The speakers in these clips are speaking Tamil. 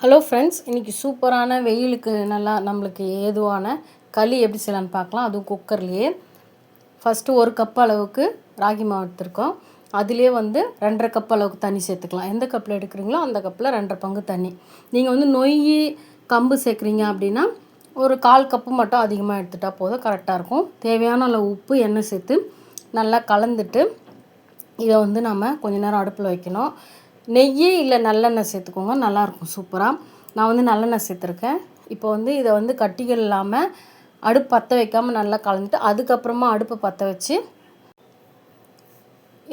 ஹலோ ஃப்ரெண்ட்ஸ், இன்றைக்கி சூப்பரான வெயிலுக்கு நல்லா நம்மளுக்கு ஏதுவான களி எப்படி செய்யலான்னு பார்க்கலாம். அதுவும் குக்கர்லேயே. ஃபஸ்ட்டு 1 கப் அளவுக்கு ராகி மாவு எடுத்துருக்கோம். அதிலே 2.5 கப் அளவுக்கு தண்ணி சேர்த்துக்கலாம். எந்த கப்பில் எடுக்கிறீங்களோ அந்த கப்பில் 2.5 பங்கு தண்ணி. நீங்கள் நொய் கம்பு சேர்க்குறீங்க அப்படின்னா ஒரு 1/4 கப்பு மட்டும் அதிகமாக எடுத்துட்டால் போதும், கரெக்டாக இருக்கும். தேவையான அளவு உப்பு, எண்ணெய் சேர்த்து நல்லா கலந்துட்டு இதை நம்ம கொஞ்ச நேரம் அடுப்பில் வைக்கணும். நெய் இல்லை நல்லெண்ணெய் சேர்த்துக்கோங்க, நல்லாயிருக்கும் சூப்பராக. நான் நல்லெண்ணெய் சேர்த்துருக்கேன். இப்போ இதை கட்டிகள் இல்லாமல் அடுப்பு பற்ற வைக்காமல் நல்லா கலந்துட்டு அதுக்கப்புறமா அடுப்பை பற்ற வச்சு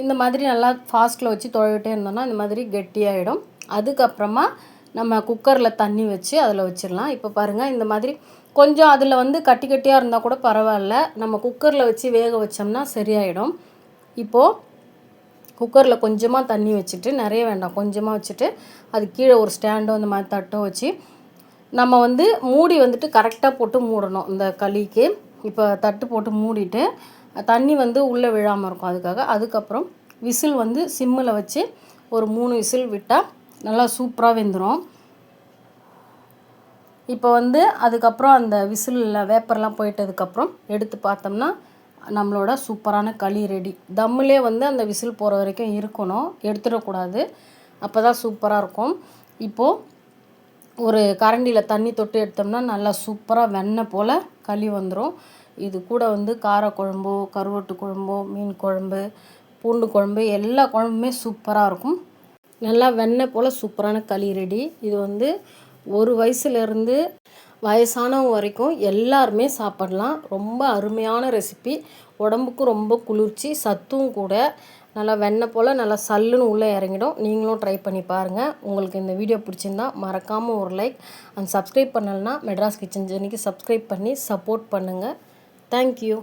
இந்த மாதிரி நல்லா ஃபாஸ்ட்டில் வச்சு தொழவிட்டே இருந்தோம்னா இந்த மாதிரி கெட்டியாகிடும். அதுக்கப்புறமா நம்ம குக்கரில் தண்ணி வச்சு அதில் வச்சிடலாம். இப்போ பாருங்கள், இந்த மாதிரி கொஞ்சம் அதில் கட்டி கட்டியாக இருந்தால் கூட பரவாயில்ல, நம்ம குக்கரில் வச்சு வேக வச்சோம்னா சரியாயிடும். இப்போது குக்கரில் கொஞ்சமாக தண்ணி வச்சுட்டு, நிறைய வேண்டாம், கொஞ்சமாக வச்சுட்டு அது கீழே ஒரு ஸ்டாண்டோ இந்த மாதிரி தட்டோ வச்சு நம்ம மூடி கரெக்டாக போட்டு மூடணும் இந்த களிக்கு. இப்போ தட்டு போட்டு மூடிட்டு தண்ணி உள்ளே விழாமல் இருக்கும் அதுக்காக. அதுக்கப்புறம் விசில் சிம்மில் வச்சு ஒரு 3 விசில் விட்டால் நல்லா சூப்பராக வெந்துடும். இப்போ அதுக்கப்புறம் அந்த விசிலில் வேப்பர்லாம் போயிட்டதுக்கப்புறம் எடுத்து பார்த்தோம்னா நம்மளோட சூப்பரான களி ரெடி. தம்மிலே அந்த விசில் போகிற வரைக்கும் இருக்கணும், எடுத்துடக்கூடாது, அப்போ தான் சூப்பராக இருக்கும். இப்போது ஒரு கரண்டியில் தண்ணி தொட்டு எடுத்தோம்னா நல்லா சூப்பராக வெண்ணெய் போல் களி வந்துடும். இது கூட காரக்குழம்போ, கருவாட்டு குழம்போ, மீன் குழம்பு, பூண்டு குழம்பு, எல்லா குழம்புமே சூப்பராக இருக்கும். நல்லா வெண்ணெய் போல் சூப்பரான களி ரெடி. இது 1 வயசுலேருந்து வயசானவங்க வரைக்கும் எல்லாருமே சாப்பிடலாம். ரொம்ப அருமையான ரெசிபி, உடம்புக்கும் ரொம்ப குளிர்ச்சி, சத்தும் கூட. நல்லா வெண்ணெய் போல் நல்லா சல்லுன்னு உள்ளே இறங்கிடும். நீங்களும் ட்ரை பண்ணி பாருங்கள். உங்களுக்கு இந்த வீடியோ பிடிச்சிருந்தா மறக்காமல் ஒரு லைக் அண்ட் சப்ஸ்கிரைப் பண்ணலைன்னா மெட்ராஸ் கிச்சன் ஜெர்னிக்கு சப்ஸ்கிரைப் பண்ணி சப்போர்ட் பண்ணுங்கள். தேங்க்யூ.